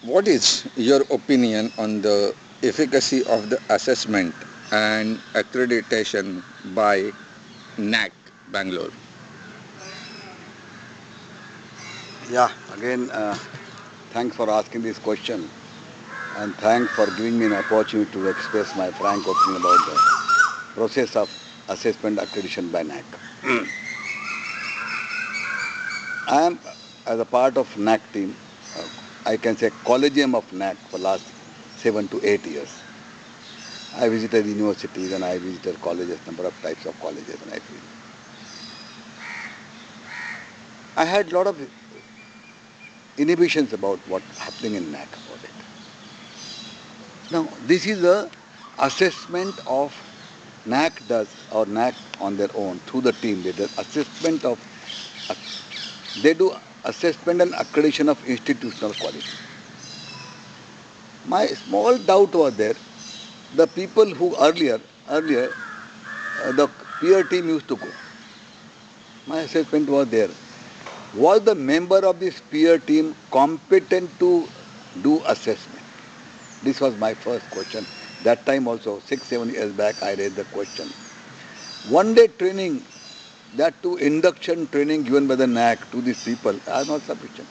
What is your opinion on the efficacy of the assessment and accreditation by NAC Bangalore? Yeah, again, thanks for asking this question and thanks for giving me an opportunity to express my frank opinion about the process of assessment accreditation by NAC. I am, as a part of NAC team, uh, I can say collegium of NAC for last 7 to 8 years. I visited universities and I visited colleges, number of types of colleges, and I feel I had a lot of inhibitions about what happening in NAC about it. Now, this is a assessment of NAC does or NAC on their own through the team. They do assessment of they do assessment and accreditation of institutional quality. My small doubt was there. The people who earlier the peer team used to go. My assessment was there. Was the member of this peer team competent to do assessment? This was my first question. That time also, 6, 7 years back, I raised the question. One day training, that too induction training given by the NAC to these people are not sufficient.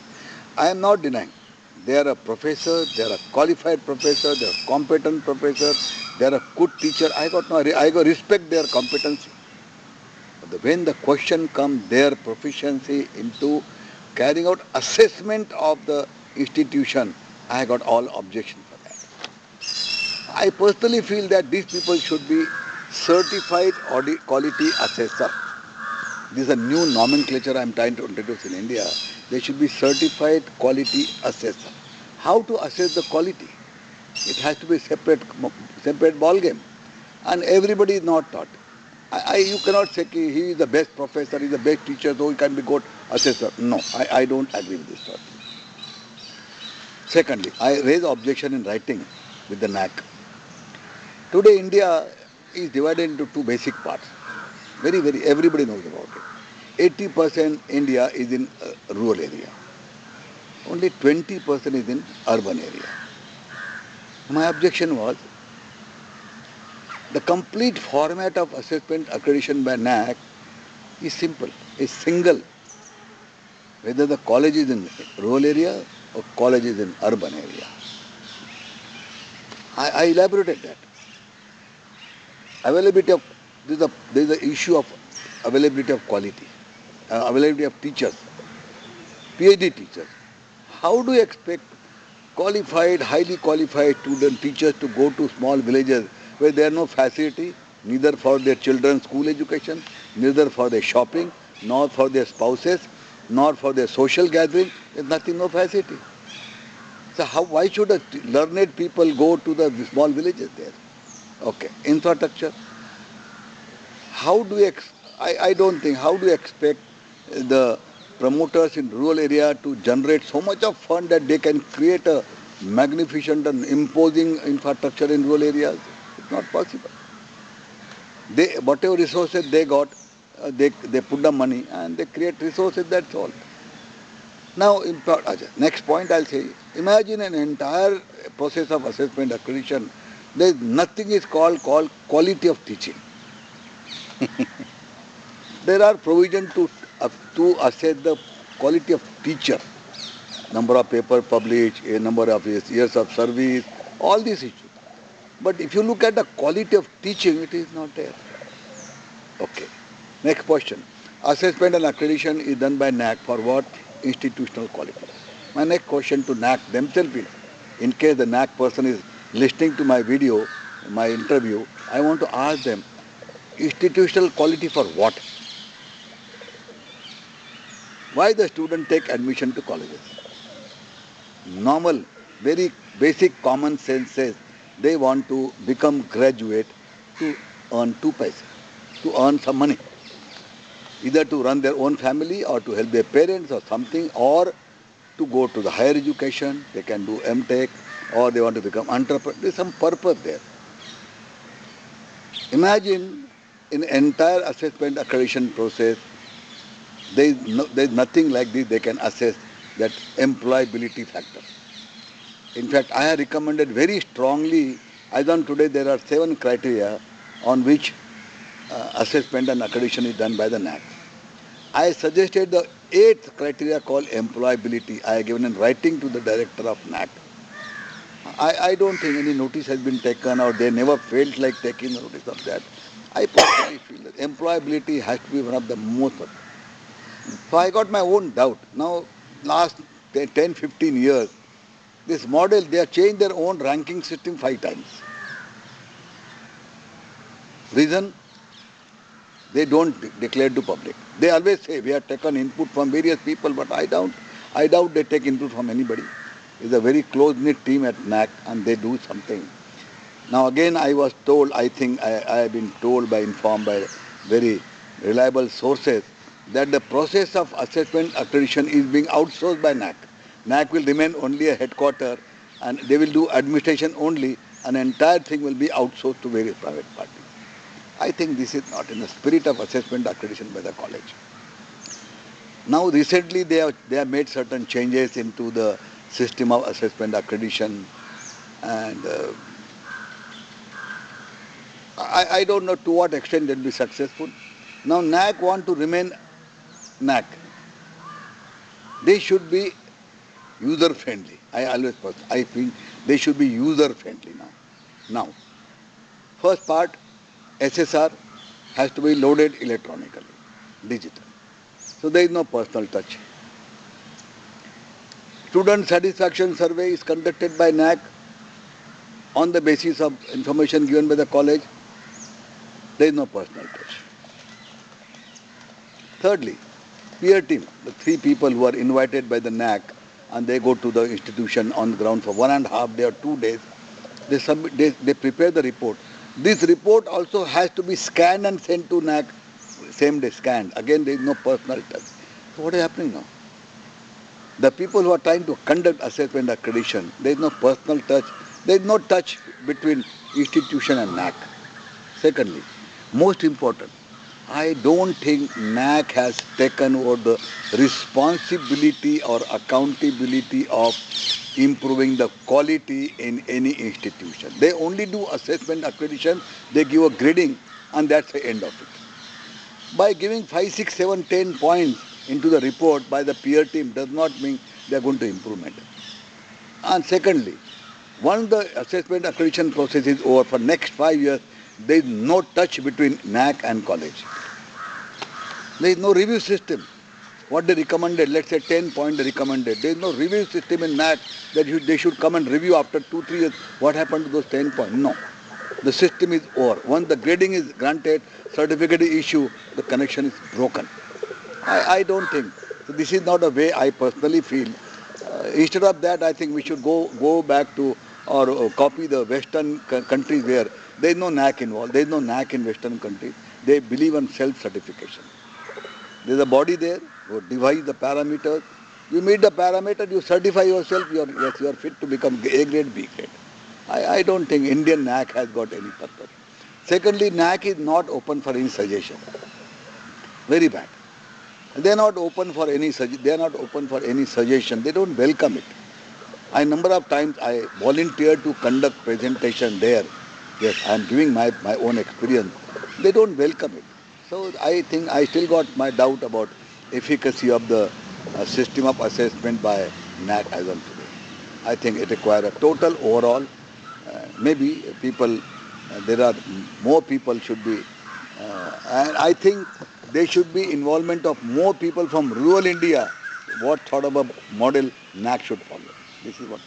I am not denying. They are a professor, they are a qualified professor, they are a competent professor, they are a good teacher. I got respect their competency. But when the question comes, their proficiency into carrying out assessment of the institution, I got all objection for that. I personally feel that these people should be certified audit quality assessor. This is a new nomenclature I am trying to introduce in India. They should be certified quality assessor. How to assess the quality? It has to be separate ball game, and everybody is not taught. You cannot say he is the best professor, he is the best teacher, so he can be good assessor. No, I don't agree with this thought. Secondly, I raise objection in writing with the NAC. Today, India is divided into two basic parts. Very, everybody knows about it. 80% India is in rural area. Only 20% is in urban area. My objection was the complete format of assessment accreditation by NAC is simple, is single. Whether the college is in rural area or college is in urban area. I elaborated that. Availability of there is the issue of availability of quality, availability of teachers, PhD teachers. How do you expect qualified, highly qualified student teachers to go to small villages where there are no facility, neither for their children's school education, neither for their shopping, nor for their spouses, nor for their social gathering? There is nothing, no facility. So why should learned people go to the small villages there? Okay, infrastructure. How do you, I don't think, how do you expect the promoters in rural area to generate so much of fund that they can create a magnificent and imposing infrastructure in rural areas? It's not possible. Whatever resources they got, they put the money and they create resources, that's all. Now, next point I'll say, imagine an entire process of assessment accreditation. There is nothing is called quality of teaching. There are provisions to assess the quality of teacher, number of paper published, a number of years of service, all these issues. But if you look at the quality of teaching, it is not there. Okay. Next question. Assessment and accreditation is done by NAC for what? Institutional quality. My next question to NAC themselves is, in case the NAC person is listening to my video, my interview, I want to ask them, institutional quality for what? Why the student take admission to colleges? Normal, very basic common sense says they want to become graduate to earn 2 paise, to earn some money. Either to run their own family or to help their parents or something, or to go to the higher education, they can do MTech, or they want to become entrepreneur. There is some purpose there. Imagine in entire assessment accreditation process, there is nothing like this they can assess that employability factor. In fact, I have recommended very strongly, as on today there are 7 criteria on which assessment and accreditation is done by the NAAC. I suggested the 8th criteria called employability. I have given in writing to the director of NAAC. I don't think any notice has been taken or they never felt like taking notice of that. I personally feel that employability has to be one of the most. So I got my own doubt. Now, last 10, 15 years, this model, they have changed their own ranking system 5 times. Reason? They don't declare to public. They always say we have taken input from various people, but I doubt they take input from anybody. It's a very close-knit team at NAAC and they do something. Now again I was told, I think I have been told informed by very reliable sources that the process of assessment accreditation is being outsourced by NAAC. NAAC will remain only a headquarter and they will do administration only, and the entire thing will be outsourced to various private parties. I think this is not in the spirit of assessment accreditation by the college. Now recently they have made certain changes into the system of assessment accreditation, and I don't know to what extent it will be successful. Now NAAC want to remain NAAC. They should be user friendly. I think they should be user friendly now. Now, first part, SSR has to be loaded electronically, digital. So there is no personal touch. Student satisfaction survey is conducted by NAAC on the basis of information given by the college. There is no personal touch. Thirdly, peer team, the 3 people who are invited by the NAAC and they go to the institution on the ground for 1.5 days or 2 days, they prepare the report. This report also has to be scanned and sent to NAAC, same day scanned. Again, there is no personal touch. So what is happening now? The people who are trying to conduct assessment accreditation, there is no personal touch. There is no touch between institution and NAAC. Secondly, most important, I don't think NAAC has taken over the responsibility or accountability of improving the quality in any institution. They only do assessment accreditation, they give a grading, and that's the end of it. By giving 5, 6, 7, 10 points into the report by the peer team does not mean they are going to improvement. And secondly, once the assessment accreditation process is over for next 5 years, there is no touch between NAAC and college. There is no review system. What they recommended, let's say 10 points they recommended, there is no review system in NAAC that they should come and review after 2, 3 years what happened to those 10 points. No. The system is over. Once the grading is granted, certificate is issued, the connection is broken. I don't think. So this is not a way I personally feel. Instead of that, I think we should go back to or copy the Western countries where there is no NAAC involved. There is no NAAC in Western countries. They believe on self-certification. There is a body there who devise the parameters. You meet the parameter, you certify yourself, you are fit to become A grade, B grade. I don't think Indian NAAC has got any purpose. Secondly, NAAC is not open for any suggestion. Very bad. They are not open for any suggestion. They don't welcome it. A number of times I volunteered to conduct presentation there. Yes, I am giving my own experience. They don't welcome it. So I think I still got my doubt about efficacy of the system of assessment by NAAC as on today. I think it requires a total overall. Maybe people, there are more people should be, and I think there should be involvement of more people from rural India. What sort of a model NAAC should follow? This is what.